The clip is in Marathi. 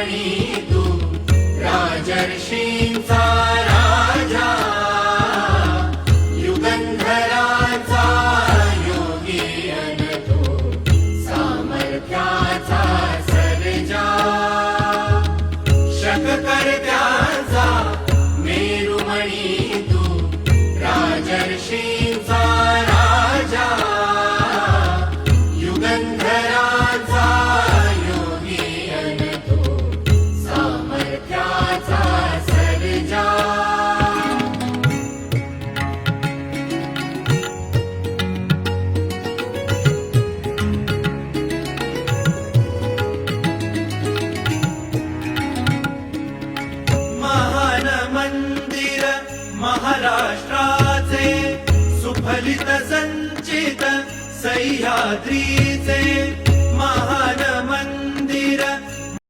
मेरुमणी तू राजर्षींचा राजा, युगंधराचा योगी अन तू सामर्थ्याचा सर्जा, शककर्त्याचा मेरुमणी तू राजर्षींचा राजा, युगंधराचा योगी अन तू सामर्थ्याचा सर्जा. महान मंदिर महाराष्ट्राचे, सुफलित संचित सह्याद्रीचे. महान मंदिर